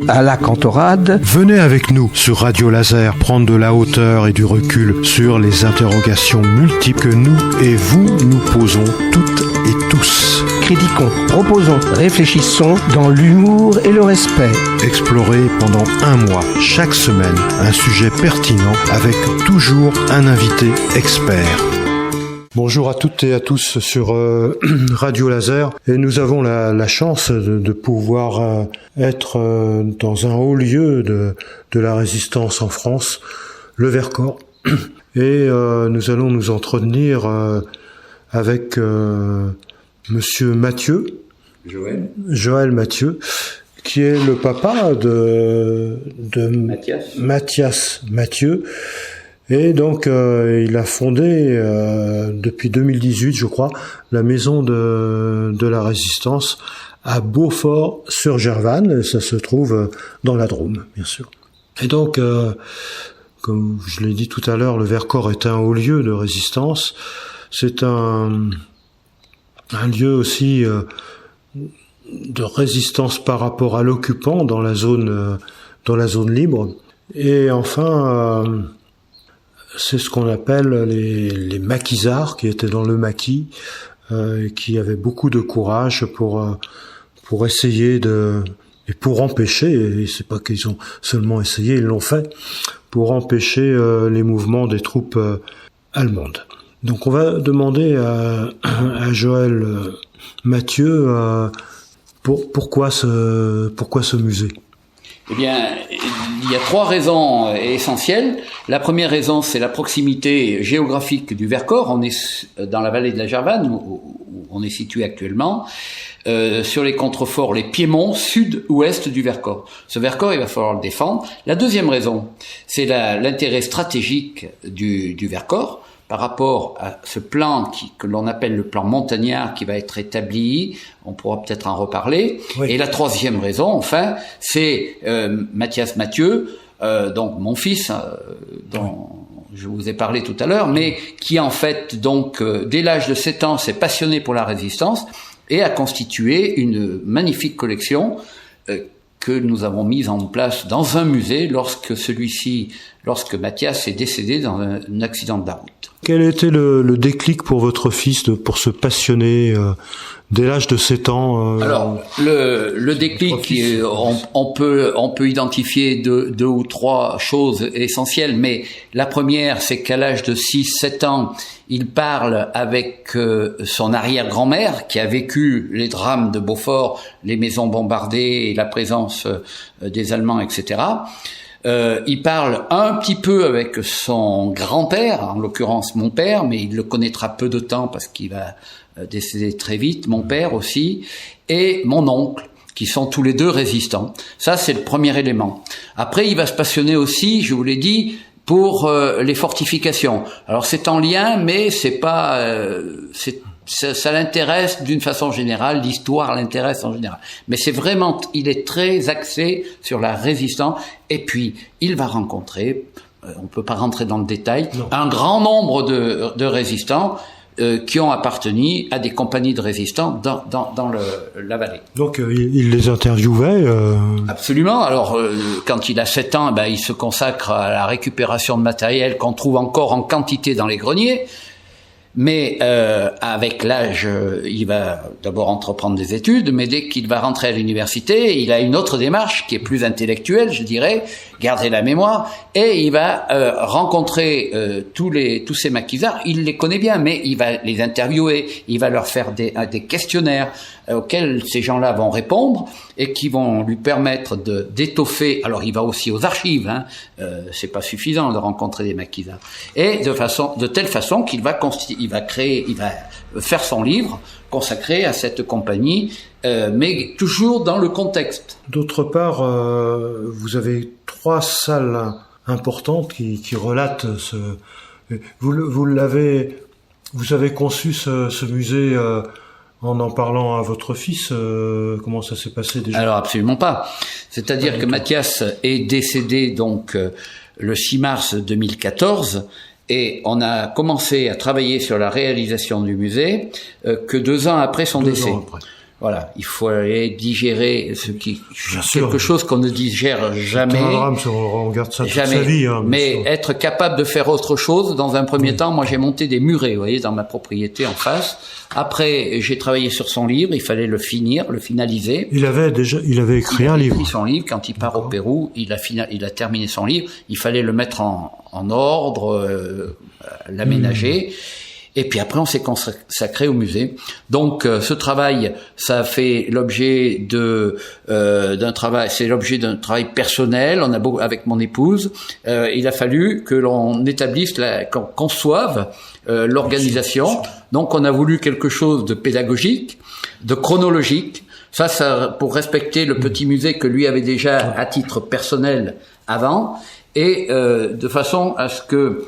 à la cantorade. Venez avec nous sur Radio Laser prendre de la hauteur et du recul sur les interrogations multiples que nous et vous nous posons toutes et tous. Critiquons, proposons, réfléchissons dans l'humour et le respect. Explorez pendant un mois, chaque semaine, un sujet pertinent avec toujours un invité expert. Bonjour à toutes et à tous sur Radio Laser, et nous avons la chance de pouvoir être dans un haut lieu de la résistance en France, le Vercors, et nous allons nous entretenir avec Monsieur Mathieu, Joël Mathieu, qui est le papa de Mathias Mathieu. Et donc, il a fondé, depuis 2018, je crois, la maison de la Résistance à Beaufort-sur-Gervanne. Ça se trouve dans la Drôme, bien sûr. Et donc, comme je l'ai dit tout à l'heure, le Vercors est un haut lieu de résistance. C'est un lieu aussi de résistance par rapport à l'occupant dans la zone libre. Et enfin, c'est ce qu'on appelle les maquisards, qui étaient dans le maquis, qui avaient beaucoup de courage pour essayer et pour empêcher, et c'est pas qu'ils ont seulement essayé, ils l'ont fait, pour empêcher les mouvements des troupes allemandes. Donc on va demander à Joël Mathieu pourquoi ce musée. Eh bien, il y a 3 raisons essentielles. La première raison, c'est la proximité géographique du Vercors. On est dans la vallée de la Gervanne, où on est situé actuellement, sur les contreforts, les piémonts sud-ouest du Vercors. Ce Vercors, il va falloir le défendre. La deuxième raison, c'est l'intérêt stratégique du Vercors par rapport à ce plan que l'on appelle le plan montagnard qui va être établi. On pourra peut-être en reparler. Oui. Et la troisième raison, enfin, c'est Mathias Mathieu, donc mon fils, dont je vous ai parlé tout à l'heure, mais qui en fait, donc, dès l'âge de 7 ans, s'est passionné pour la résistance et a constitué une magnifique collection que nous avons mise en place dans un musée lorsque Mathias est décédé dans un accident de la route. Quel était le déclic pour votre fils pour se passionner dès l'âge de 7 ans Alors, le déclic, on peut identifier deux ou 3 choses essentielles, mais la première, c'est qu'à l'âge de 6-7 ans, il parle avec son arrière-grand-mère qui a vécu les drames de Beaufort, les maisons bombardées et la présence des Allemands, etc. Il parle un petit peu avec son grand-père, en l'occurrence mon père, mais il le connaîtra peu de temps parce qu'il va décéder très vite, mon père aussi, et mon oncle, qui sont tous les deux résistants. Ça, c'est le premier élément. Après, il va se passionner aussi, je vous l'ai dit, pour les fortifications. Alors c'est en lien, mais c'est pas, ça l'intéresse d'une façon générale. L'histoire l'intéresse en général. Mais c'est vraiment, il est très axé sur la résistance. Et puis il va rencontrer, on peut pas rentrer dans le détail, un grand nombre de résistants qui ont appartenu à des compagnies de résistants dans la vallée. Donc il les interviewait Absolument. Alors quand il a 7 ans, il se consacre à la récupération de matériel qu'on trouve encore en quantité dans les greniers. Mais avec l'âge, il va d'abord entreprendre des études, mais dès qu'il va rentrer à l'université, il a une autre démarche qui est plus intellectuelle, je dirais, garder la mémoire, et il va rencontrer tous ces maquisards. Il les connaît bien, mais il va les interviewer, il va leur faire des questionnaires auxquels ces gens-là vont répondre et qui vont lui permettre d'étoffer. Alors il va aussi aux archives, c'est pas suffisant de rencontrer des maquisards, et de telle façon qu'il va faire son livre consacré à cette compagnie, mais toujours dans le contexte. D'autre part, vous avez 3 salles importantes qui relatent vous avez conçu ce musée en parlant à votre fils. Comment ça s'est passé déjà? Alors absolument pas. C'est-à-dire que Mathias est décédé donc le 6 mars 2014. Et on a commencé à travailler sur la réalisation du musée que 2 ans après son décès. Voilà, il faut aller digérer quelque chose qu'on ne digère jamais. C'est un drame, on garde ça toute jamais. Sa vie. Hein, mais être capable de faire autre chose. Dans un premier temps, moi j'ai monté des murets, vous voyez, dans ma propriété en face. Après, j'ai travaillé sur son livre. Il fallait le finaliser. Il avait écrit un livre. Il a écrit son livre quand il part au Pérou. Il a terminé son livre. Il fallait le mettre en ordre, l'aménager. Et puis après, on s'est consacré au musée. Donc, ce travail, ça a fait l'objet d'un travail. C'est l'objet d'un travail personnel. On a avec mon épouse. Il a fallu que l'on établisse, qu'on conçoive l'organisation. Donc, on a voulu quelque chose de pédagogique, de chronologique. Ça, pour respecter le petit musée que lui avait déjà à titre personnel avant, et de façon à ce que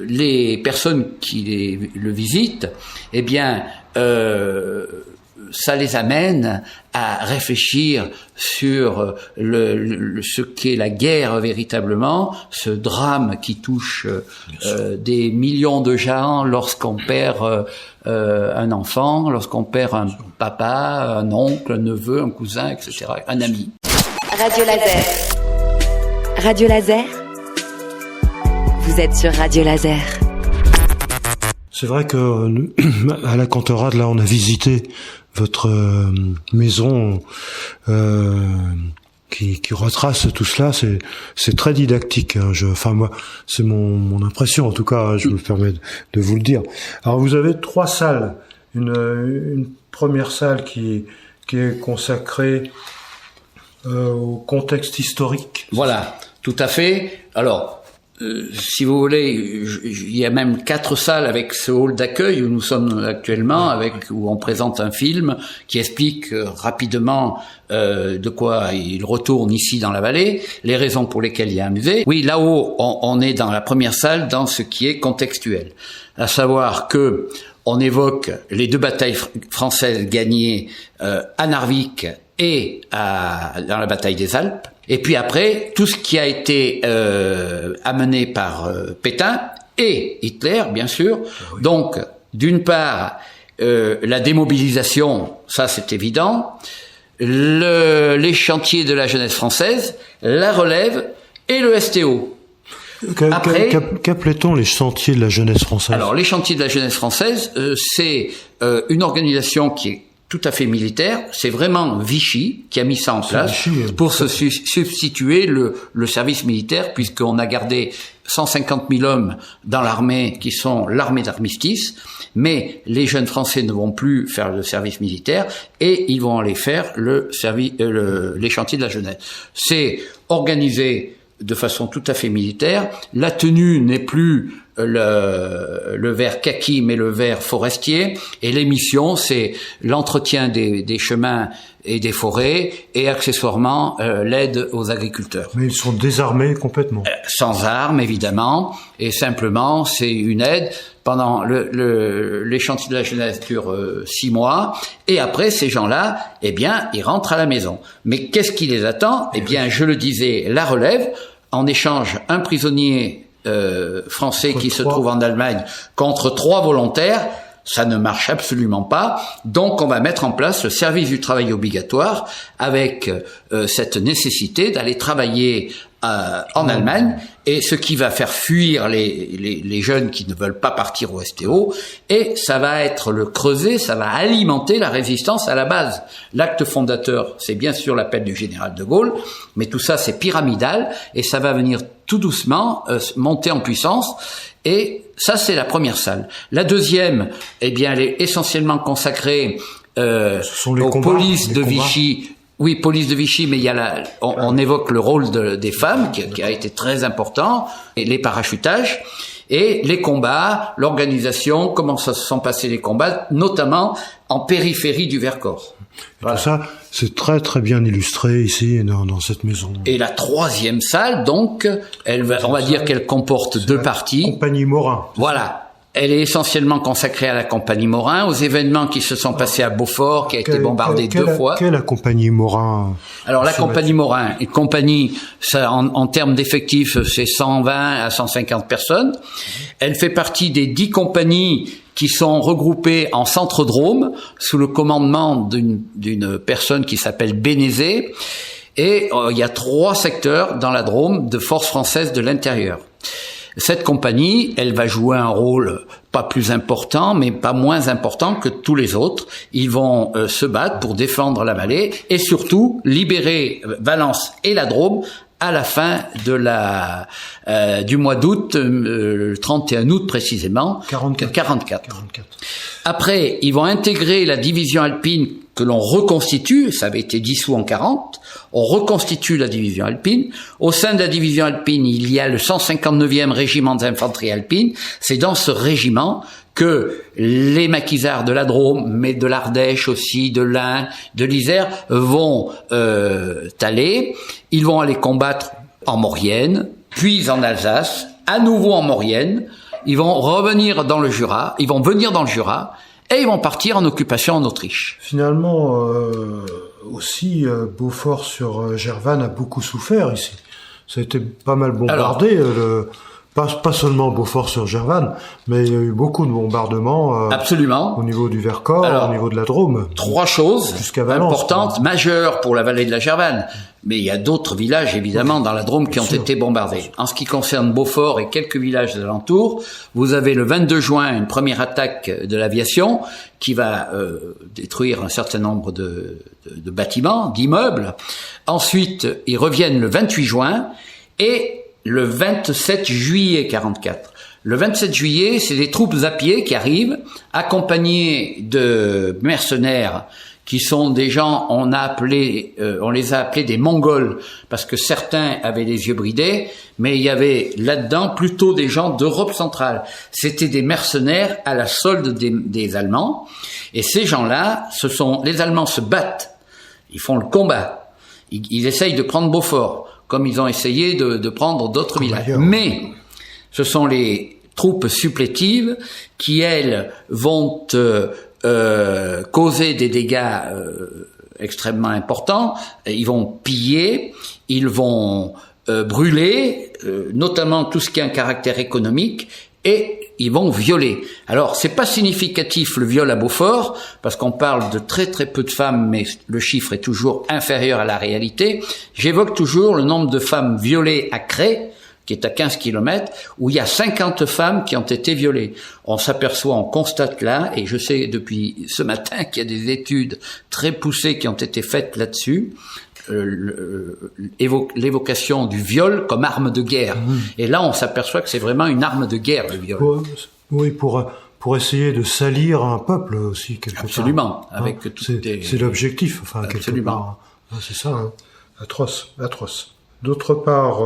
les personnes qui le visitent, eh bien, ça les amène à réfléchir sur ce qu'est la guerre véritablement, ce drame qui touche des millions de gens lorsqu'on perd un enfant, lorsqu'on perd un papa, un oncle, un neveu, un cousin, etc., un ami. Radio Laser. Radio Laser. Vous êtes sur Radio Laser. C'est vrai que à la Cantorade, là, on a visité votre maison qui retrace tout cela. C'est très didactique. Hein. Moi, c'est mon impression. En tout cas, je me permets de vous le dire. Alors, vous avez 3 salles. Une première salle qui est consacrée au contexte historique. Voilà, tout à fait. Alors, si vous voulez, il y a même 4 salles avec ce hall d'accueil où nous sommes actuellement, où on présente un film qui explique rapidement de quoi il retourne ici dans la vallée, les raisons pour lesquelles il y a un musée. Oui, là-haut, on est dans la première salle, dans ce qui est contextuel, à savoir que on évoque les 2 batailles françaises gagnées à Narvik et dans la bataille des Alpes. Et puis après, tout ce qui a été amené par Pétain et Hitler, bien sûr. Oui. Donc, d'une part, la démobilisation, ça c'est évident, les chantiers de la jeunesse française, la relève et le STO. Qu'appelait-on les chantiers de la jeunesse française? Alors, les chantiers de la jeunesse française, c'est une organisation qui est tout à fait militaire. C'est vraiment Vichy qui a mis ça en place pour se substituer le service militaire, puisqu'on a gardé 150 000 hommes dans l'armée qui sont l'armée d'armistice, mais les jeunes Français ne vont plus faire le service militaire et ils vont aller faire les chantiers de la jeunesse. C'est organisé de façon tout à fait militaire. La tenue n'est plus le vert kaki, mais le vert forestier. Et les missions, c'est l'entretien des chemins et des forêts, et accessoirement l'aide aux agriculteurs. Mais ils sont désarmés complètement. Sans armes, évidemment, et simplement, c'est une aide. Pendant les chantiers de la jeunesse durent 6 mois, et après, ces gens-là, eh bien, ils rentrent à la maison. Mais qu'est-ce qui les attend? Eh bien, je le disais, la relève, en échange, un prisonnier français qui se trouve en Allemagne contre 3 volontaires. Ça ne marche absolument pas. Donc, on va mettre en place le service du travail obligatoire avec cette nécessité d'aller travailler en Allemagne, et ce qui va faire fuir les jeunes qui ne veulent pas partir au STO, et ça va être le creuset, ça va alimenter la résistance à la base. L'acte fondateur, c'est bien sûr l'appel du général de Gaulle, mais tout ça c'est pyramidal, et ça va venir tout doucement monter en puissance. Et ça, c'est la première salle. La deuxième, eh bien, elle est essentiellement consacrée aux polices de Vichy. Oui, police de Vichy, mais il y a on évoque le rôle des femmes qui a été très important, et les parachutages, et les combats, l'organisation, comment se sont passés les combats, notamment en périphérie du Vercors. Voilà. Tout ça, c'est très très bien illustré ici dans cette maison. Et la troisième salle, donc, on va dire qu'elle comporte 2 parties. Compagnie Morin. Voilà. Elle est essentiellement consacrée à la compagnie Morin, aux événements qui se sont passés à Beaufort, qui a été bombardé 2 fois. Quelle est la compagnie Morin? Alors la compagnie Morin, une compagnie, ça, en termes d'effectifs, c'est 120 à 150 personnes. Elle fait partie des 10 compagnies qui sont regroupés en centre-drôme sous le commandement d'une personne qui s'appelle Bénézé. Et il y a 3 secteurs dans la Drôme de forces françaises de l'intérieur. Cette compagnie, elle va jouer un rôle pas plus important, mais pas moins important que tous les autres. Ils vont se battre pour défendre la vallée et surtout libérer Valence et la Drôme à la fin du mois d'août, le 31 août précisément, 44. Après, ils vont intégrer la division alpine que l'on reconstitue, ça avait été dissous en 40, on reconstitue la division alpine. Au sein de la division alpine, il y a le 159e régiment d'infanterie alpine. C'est dans ce régiment que les maquisards de la Drôme, mais de l'Ardèche aussi, de l'Ain, de l'Isère, vont aller. Ils vont aller combattre en Maurienne, puis en Alsace, à nouveau en Maurienne. Ils vont revenir dans le Jura, ils vont venir dans le Jura, et ils vont partir en occupation en Autriche. Finalement, aussi, Beaufort sur Gervanne a beaucoup souffert ici. Ça a été pas mal bombardé. Pas seulement Beaufort sur Gervanne, mais il y a eu beaucoup de bombardements. Absolument. Au niveau du Vercors, au niveau de la Drôme. 3 choses importantes, majeures pour la vallée de la Gervanne. Mais il y a d'autres villages, évidemment, dans la Drôme qui ont été bombardés. En ce qui concerne Beaufort et quelques villages de l'alentour, vous avez le 22 juin une première attaque de l'aviation qui va détruire un certain nombre de bâtiments, d'immeubles. Ensuite, ils reviennent le 28 juin et le 27 juillet 44. Le 27 juillet, c'est des troupes à pied qui arrivent, accompagnées de mercenaires qui sont des gens, on les a appelés des Mongols, parce que certains avaient les yeux bridés, mais il y avait là-dedans plutôt des gens d'Europe centrale. C'était des mercenaires à la solde des Allemands, et ces gens-là, les Allemands se battent, ils font le combat, ils essayent de prendre Beaufort, comme ils ont essayé de prendre d'autres villages. Mais ce sont les troupes supplétives qui, elles, vont causer des dégâts extrêmement importants. Ils vont piller, ils vont brûler, notamment tout ce qui a un caractère économique, et ils vont violer. Alors, c'est pas significatif le viol à Beaufort, parce qu'on parle de très très peu de femmes, mais le chiffre est toujours inférieur à la réalité. J'évoque toujours le nombre de femmes violées à Cré, qui est à 15 km, où il y a 50 femmes qui ont été violées. On s'aperçoit, on constate là, et je sais depuis ce matin qu'il y a des études très poussées qui ont été faites là-dessus, l'évocation du viol comme arme de guerre. Et là, on s'aperçoit que c'est vraiment une arme de guerre, le viol. Oui, pour essayer de salir un peuple aussi, quelque part. Absolument. C'est l'objectif, enfin, quelque part. C'est ça, hein. Atroce. D'autre part,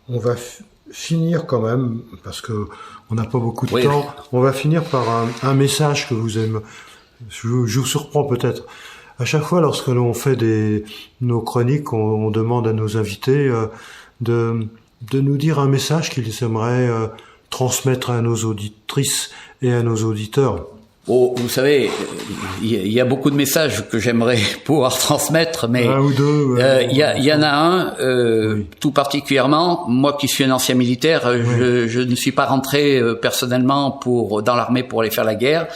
on va finir quand même, parce que on n'a pas beaucoup de temps, on va finir par un message que vous aimez. Je vous surprends peut-être. À chaque fois, lorsque l'on fait nos chroniques, on demande à nos invités de nous dire un message qu'ils aimeraient transmettre à nos auditrices et à nos auditeurs. Oh, vous savez, il y a beaucoup de messages que j'aimerais pouvoir transmettre, mais un ou deux, il y en a un, tout particulièrement, moi qui suis un ancien militaire, je ne suis pas rentré personnellement dans l'armée pour aller faire la guerre,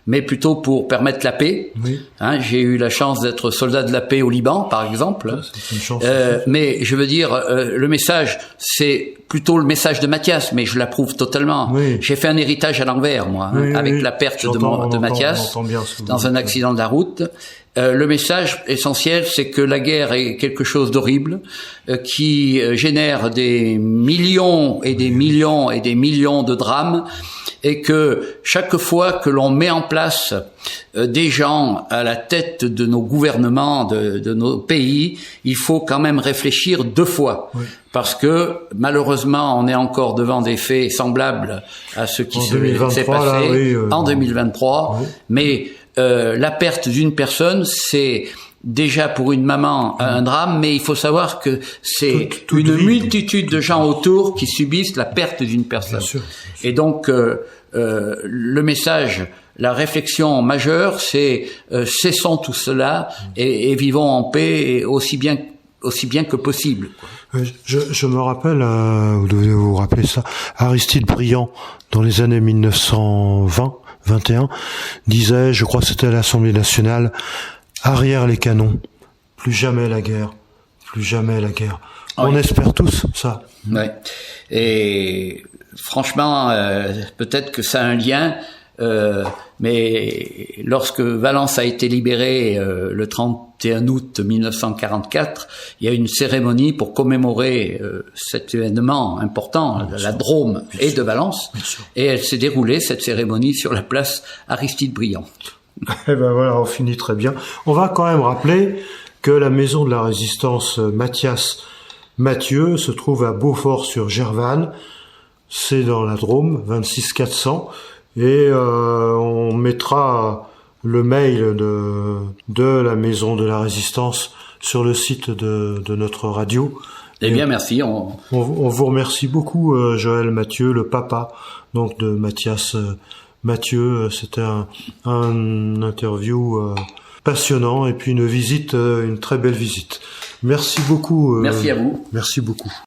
mais plutôt pour permettre la paix. Oui. J'ai eu la chance d'être soldat de la paix au Liban, par exemple. C'est une chance mais je veux dire, le message, c'est plutôt le message de Mathias, mais je l'approuve totalement. Oui. J'ai fait un héritage à l'envers, moi, avec la perte de Mathias dans un accident de la route. Le message essentiel, c'est que la guerre est quelque chose d'horrible, qui génère des millions et des millions et des millions de drames, et que chaque fois que l'on met en place des gens à la tête de nos gouvernements, de nos pays, il faut quand même réfléchir 2 fois. Oui. Parce que malheureusement, on est encore devant des faits semblables à ce qui s'est passé en 2023. Oui. Mais la perte d'une personne, c'est déjà pour une maman un drame, mais il faut savoir que c'est une multitude de gens autour qui subissent la perte d'une personne. Bien sûr. Et donc, le message, la réflexion majeure, c'est cessons tout cela et vivons en paix, et aussi bien aussi bien que possible. Je me rappelle, vous devez vous rappeler ça, Aristide Briand, dans les années 1920-21, disait, je crois que c'était à l'Assemblée nationale, arrière les canons, plus jamais la guerre, plus jamais la guerre. Oui. On espère tous ça. Ouais. Et franchement, peut-être que ça a un lien, mais lorsque Valence a été libérée le 31 août 1944, il y a eu une cérémonie pour commémorer cet événement important, la Drôme et de Valence, et elle s'est déroulée, cette cérémonie, sur la place Aristide Briand. Eh ben voilà, on finit très bien. On va quand même rappeler que la maison de la Résistance Mathieu se trouve à Beaufort-sur-Gervanne, c'est dans la Drôme, 26 400, et on mettra le mail de la maison de la Résistance sur le site de notre radio. Eh bien, merci. On vous remercie beaucoup, Joël Mathieu, le papa donc de Mathias Mathieu. C'était un interview passionnant et puis une visite, une très belle visite. Merci beaucoup. Merci à vous. Merci beaucoup.